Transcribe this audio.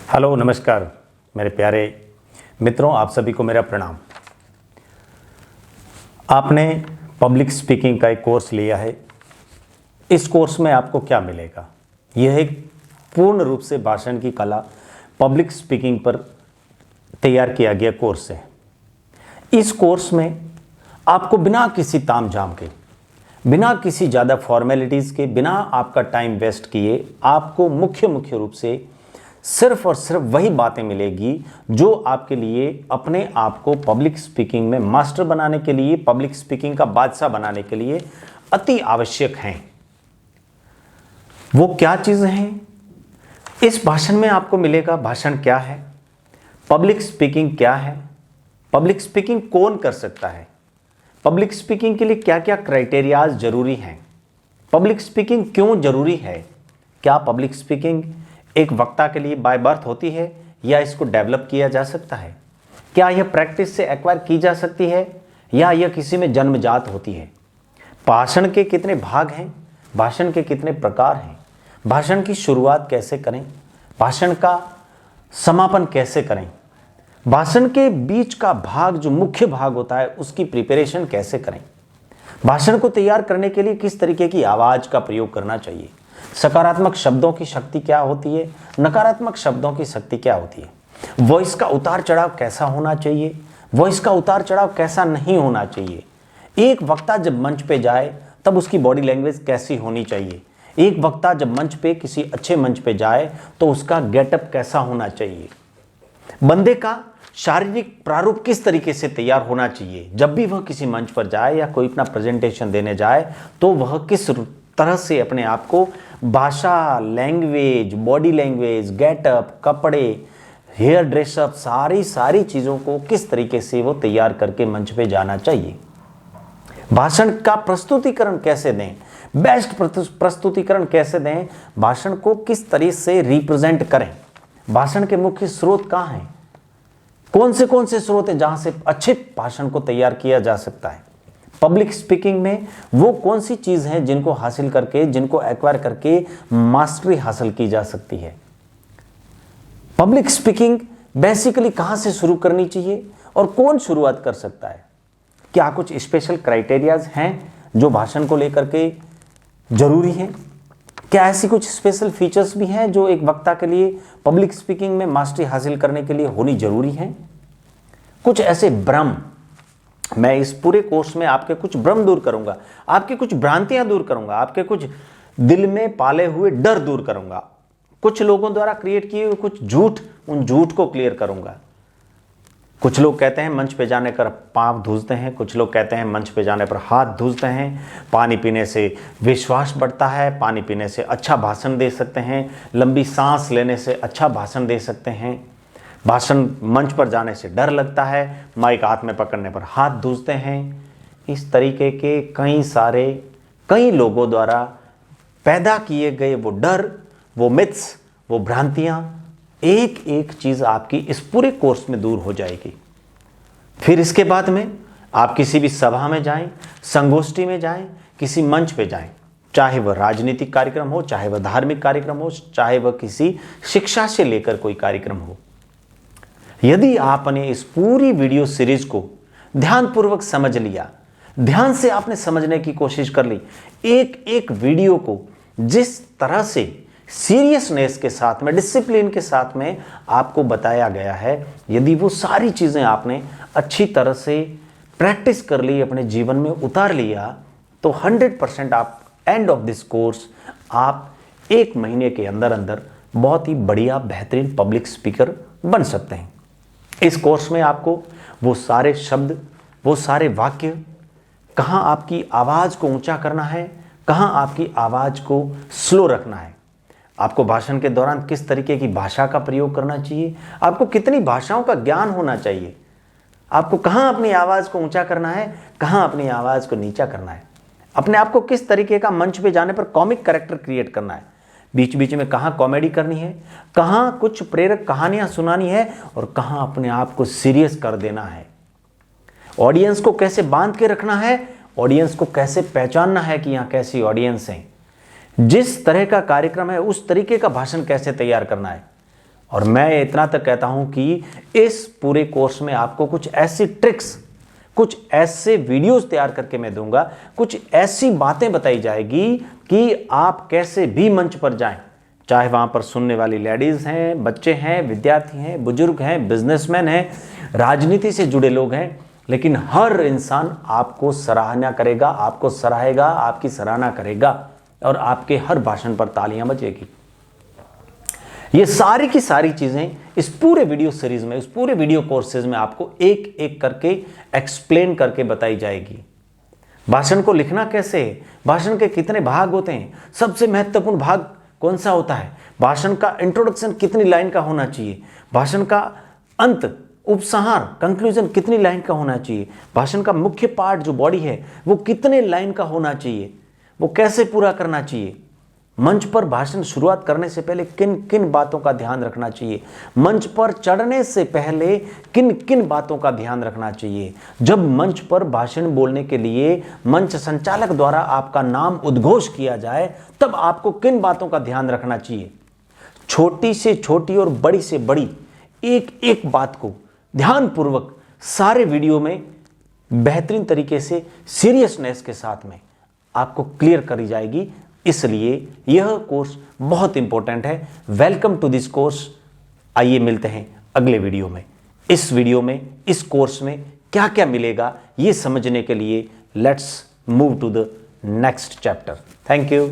Hello नमस्कार मेरे प्यारे मित्रों, आप सभी को मेरा प्रणाम। आपने पब्लिक स्पीकिंग का एक कोर्स लिया है। इस कोर्स में आपको क्या मिलेगा? यह एक पूर्ण रूप से भाषण की कला पब्लिक स्पीकिंग पर तैयार किया गया कोर्स है। इस कोर्स में आपको बिना किसी तामझाम के, बिना किसी ज़्यादा फॉर्मेलिटीज़ के, बिना आपका टाइम वेस्ट किए आपको मुख्य रूप से सिर्फ और सिर्फ वही बातें मिलेगी जो आपके लिए अपने आप को पब्लिक स्पीकिंग में मास्टर बनाने के लिए, पब्लिक स्पीकिंग का बादशाह बनाने के लिए अति आवश्यक हैं। वो क्या चीज़ें हैं? इस भाषण में आपको मिलेगा। भाषण क्या है, पब्लिक स्पीकिंग क्या है, पब्लिक स्पीकिंग कौन कर सकता है, पब्लिक स्पीकिंग के लिए क्या क्या क्राइटेरियाज जरूरी हैं, पब्लिक स्पीकिंग क्यों जरूरी है, क्या पब्लिक स्पीकिंग एक वक्ता के लिए बाय बर्थ होती है या इसको डेवलप किया जा सकता है, क्या यह प्रैक्टिस से एक्वायर की जा सकती है या यह किसी में जन्मजात होती है, भाषण के कितने भाग हैं, भाषण के कितने प्रकार हैं, भाषण की शुरुआत कैसे करें, भाषण का समापन कैसे करें, भाषण के बीच का भाग जो मुख्य भाग होता है उसकी प्रिपरेशन कैसे करें, भाषण को तैयार करने के लिए किस तरीके की आवाज का प्रयोग करना चाहिए, सकारात्मक शब्दों की शक्ति क्या होती है, नकारात्मक शब्दों की शक्ति क्या होती है, वॉइस का उतार चढ़ाव कैसा होना चाहिए, वॉइस का उतार चढ़ाव कैसा नहीं होना चाहिए, एक वक्ता जब मंच पे जाए तब उसकी बॉडी लैंग्वेज कैसी होनी चाहिए, एक वक्ता जब मंच पे किसी अच्छे मंच पे जाए तो उसका गेटअप कैसा होना चाहिए, बंदे का शारीरिक प्रारूप किस तरीके से तैयार होना चाहिए, जब भी वह किसी मंच पर जाए या कोई अपना प्रेजेंटेशन देने जाए तो वह किस तरह से अपने आप को भाषा, लैंग्वेज, बॉडी लैंग्वेज, गेटअप, कपड़े, हेयर ड्रेसअप, सारी चीज़ों को किस तरीके से वो तैयार करके मंच पे जाना चाहिए। भाषण का प्रस्तुतिकरण कैसे दें, बेस्ट प्रस्तुतिकरण कैसे दें, भाषण को किस तरह से रिप्रेजेंट करें, भाषण के मुख्य स्रोत कहाँ हैं, कौन से स्रोत हैं जहाँ से अच्छे भाषण को तैयार किया जा सकता है, पब्लिक स्पीकिंग में वो कौन सी चीज़ है जिनको हासिल करके, जिनको एक्वायर करके मास्टरी हासिल की जा सकती है। पब्लिक स्पीकिंग बेसिकली कहाँ से शुरू करनी चाहिए और कौन शुरुआत कर सकता है, क्या कुछ स्पेशल क्राइटेरियाज हैं जो भाषण को लेकर के जरूरी हैं, क्या ऐसी कुछ स्पेशल फीचर्स भी हैं जो एक वक्ता के लिए पब्लिक स्पीकिंग में मास्टरी हासिल करने के लिए होनी जरूरी हैं। कुछ ऐसे भ्रम, मैं इस पूरे कोर्स में आपके कुछ भ्रम दूर करूंगा, आपके कुछ भ्रांतियां दूर करूंगा, आपके कुछ दिल में पाले हुए डर दूर करूंगा, कुछ लोगों द्वारा क्रिएट किए हुए कुछ झूठ, उन झूठ को क्लियर करूंगा। कुछ लोग कहते हैं मंच पे जाने पर पाँव धूसते हैं, कुछ लोग कहते हैं मंच पे जाने पर हाथ धूसते हैं, पानी पीने से विश्वास बढ़ता है, पानी पीने से अच्छा भाषण दे सकते हैं, लंबी सांस लेने से अच्छा भाषण दे सकते हैं, भाषण मंच पर जाने से डर लगता है, माइक हाथ में पकड़ने पर हाथ धूसते हैं। इस तरीके के कई लोगों द्वारा पैदा किए गए वो डर, वो मिथ्स, वो भ्रांतियाँ, एक एक चीज़ आपकी इस पूरे कोर्स में दूर हो जाएगी। फिर इसके बाद में आप किसी भी सभा में जाएं, संगोष्ठी में जाएं, किसी मंच पे जाएं, चाहे वह राजनीतिक कार्यक्रम हो, चाहे वह धार्मिक कार्यक्रम हो, चाहे वह किसी शिक्षा से लेकर कोई कार्यक्रम हो, यदि आपने इस पूरी वीडियो सीरीज को ध्यानपूर्वक समझ लिया, ध्यान से आपने समझने की कोशिश कर ली, एक एक वीडियो को जिस तरह से सीरियसनेस के साथ में, डिसिप्लिन के साथ में आपको बताया गया है, यदि वो सारी चीज़ें आपने अच्छी तरह से प्रैक्टिस कर ली, अपने जीवन में उतार लिया, तो 100% आप एंड ऑफ दिस कोर्स आप 1 महीने के अंदर अंदर बहुत ही बढ़िया बेहतरीन पब्लिक स्पीकर बन सकते हैं। इस कोर्स में आपको वो सारे शब्द, वो सारे वाक्य, कहाँ आपकी आवाज़ को ऊंचा करना है, कहाँ आपकी आवाज़ को स्लो रखना है, आपको भाषण के दौरान किस तरीके की भाषा का प्रयोग करना चाहिए, आपको कितनी भाषाओं का ज्ञान होना चाहिए, आपको कहाँ अपनी आवाज़ को ऊंचा करना है, कहाँ अपनी आवाज़ को नीचा करना है, अपने आप को किस तरीके का मंच पे जाने पर कॉमिक कैरेक्टर क्रिएट करना है, बीच बीच में कहाँ कॉमेडी करनी है, कहाँ कुछ प्रेरक कहानियाँ सुनानी है और कहाँ अपने आप को सीरियस कर देना है, ऑडियंस को कैसे बांध के रखना है, ऑडियंस को कैसे पहचानना है कि यहाँ कैसी ऑडियंस है, जिस तरह का कार्यक्रम है उस तरीके का भाषण कैसे तैयार करना है, और मैं इतना तक कहता हूं कि इस पूरे कोर्स में आपको कुछ ऐसी ट्रिक्स, कुछ ऐसे वीडियोस तैयार करके मैं दूंगा, कुछ ऐसी बातें बताई जाएगी कि आप कैसे भी मंच पर जाएं, चाहे वहां पर सुनने वाली लेडीज हैं, बच्चे हैं, विद्यार्थी हैं, बुजुर्ग हैं, बिजनेसमैन हैं, राजनीति से जुड़े लोग हैं, लेकिन हर इंसान आपको सराहना करेगा, आपको सराहेगा, आपकी सराहना करेगा और आपके हर भाषण पर तालियां बजेगी। ये सारी की सारी चीजें इस पूरे वीडियो सीरीज में, इस पूरे वीडियो कोर्सेज में आपको एक एक करके एक्सप्लेन करके बताई जाएगी। भाषण को लिखना कैसे है, भाषण के कितने भाग होते हैं, सबसे महत्वपूर्ण भाग कौन सा होता है, भाषण का इंट्रोडक्शन कितनी लाइन का होना चाहिए, भाषण का अंत, उपसंहार, कंक्लूजन कितनी लाइन का होना चाहिए, भाषण का मुख्य पार्ट जो बॉडी है वो कितने लाइन का होना चाहिए, वो कैसे पूरा करना चाहिए, मंच पर भाषण शुरुआत करने से पहले किन किन बातों का ध्यान रखना चाहिए, मंच पर चढ़ने से पहले किन किन बातों का ध्यान रखना चाहिए, जब मंच पर भाषण बोलने के लिए मंच संचालक द्वारा आपका नाम उद्घोष किया जाए तब आपको किन बातों का ध्यान रखना चाहिए। छोटी से छोटी और बड़ी से बड़ी एक एक बात को ध्यानपूर्वक सारे वीडियो में बेहतरीन तरीके से सीरियसनेस के साथ में आपको क्लियर करी जाएगी। इसलिए यह कोर्स बहुत इंपॉर्टेंट है। Welcome to this course. आइए मिलते हैं अगले वीडियो में। इस वीडियो में, इस कोर्स में क्या क्या मिलेगा ये समझने के लिए let's move to the next chapter. Thank you.